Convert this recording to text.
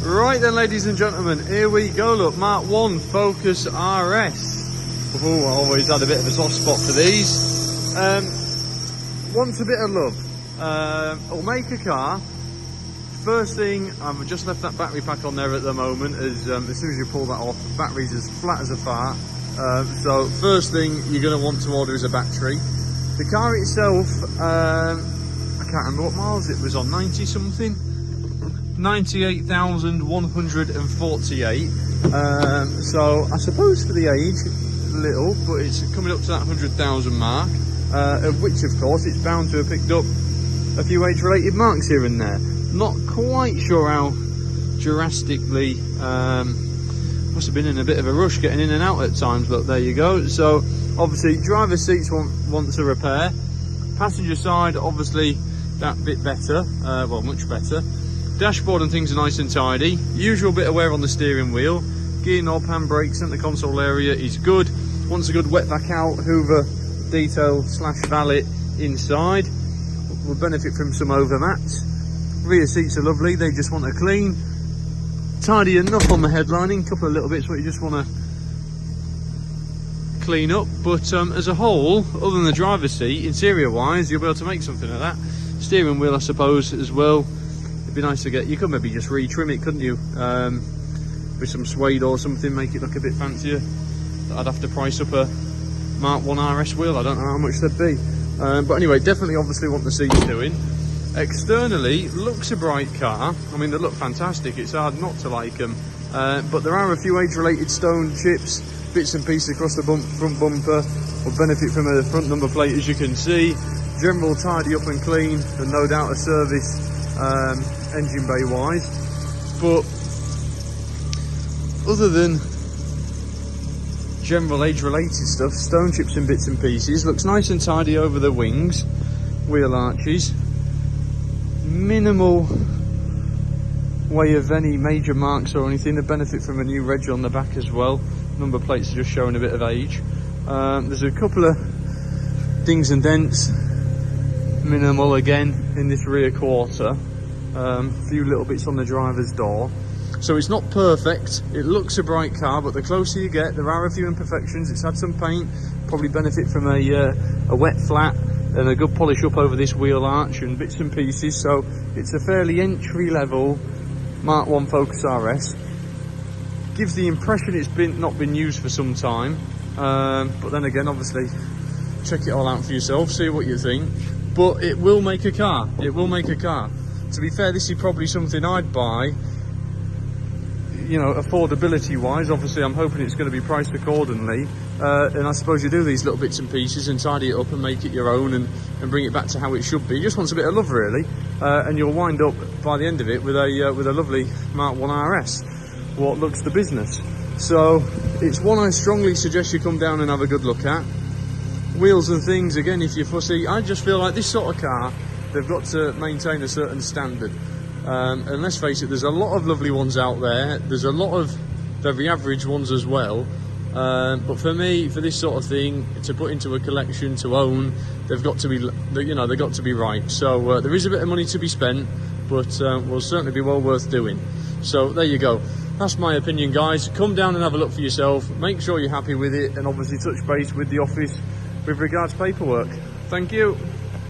Right then, ladies and gentlemen, here we go. Look, Mark 1 Focus RS. Oh, I always had a bit of a soft spot for these. Wants a bit of love. It'll make a car. First thing, I've just left that battery pack on there at the moment, as soon as you pull that off, the battery's as flat as a fart. So first thing you're going to want to order is a battery. The car itself, I can't remember what miles it was on, 90 something? 98,148. So I suppose for the age, little, but it's coming up to that 100,000 mark, of which of course it's bound to have picked up a few age-related marks here and there. Not quite sure how drastically, must have been in a bit of a rush getting in and out at times, but there you go. So obviously driver's seats wants a repair. Passenger side, obviously that bit better, well, much better. Dashboard and things are nice and tidy. Usual bit of wear on the steering wheel. Gear knob, handbrake, centre console area is good. Wants a good wet back out, hoover, detail / valet inside. Will benefit from some overmats. Rear seats are lovely, they just want a clean. Tidy enough on the headlining, couple of little bits what you just want to clean up. But as a whole, other than the driver's seat, interior wise, you'll be able to make something of that. Steering wheel, I suppose, as well. Be nice to get, you could maybe just retrim it, couldn't you, with some suede or something, make it look a bit fancier. I'd have to price up a Mark 1 RS wheel, I don't know how much they'd be, but anyway, definitely obviously want the seats doing. Externally, looks a bright car. I mean, they look fantastic, it's hard not to like them, but there are a few age-related stone chips, bits and pieces across the front bumper. Will benefit from a front number plate, as you can see. General tidy up and clean, and no doubt a service engine bay wise. But other than general age related stuff, stone chips and bits and pieces, looks nice and tidy over the wings, wheel arches, minimal way of any major marks or anything. The benefit from a new reg on the back as well. Number plates are just showing a bit of age. There's a couple of dings and dents, minimal again in this rear quarter. A few little bits on the driver's door. So it's not perfect, it looks a bright car, but the closer you get, there are a few imperfections. It's had some paint, probably benefit from a wet flat and a good polish up over this wheel arch and bits and pieces. So it's a fairly entry level Mark 1 Focus RS. Gives the impression it's not been used for some time, but then again, obviously check it all out for yourself, see what you think. But it will make a car, it will make a car. To be fair, this is probably something I'd buy, you know, affordability wise. Obviously I'm hoping it's going to be priced accordingly, and I suppose you do these little bits and pieces and tidy it up and make it your own and bring it back to how it should be. It just wants a bit of love really, and you'll wind up by the end of it with a lovely Mark 1 RS, what looks the business. So it's one I strongly suggest you come down and have a good look at. Wheels and things, again, if you're fussy, I just feel like this sort of car, they've got to maintain a certain standard. And let's face it, there's a lot of lovely ones out there. There's a lot of very average ones as well. But for me, for this sort of thing, to put into a collection, to own, they've got to be, you know, they've got to be right. So there is a bit of money to be spent, but will certainly be well worth doing. So there you go. That's my opinion, guys. Come down and have a look for yourself. Make sure you're happy with it, and obviously touch base with the office with regards to paperwork. Thank you.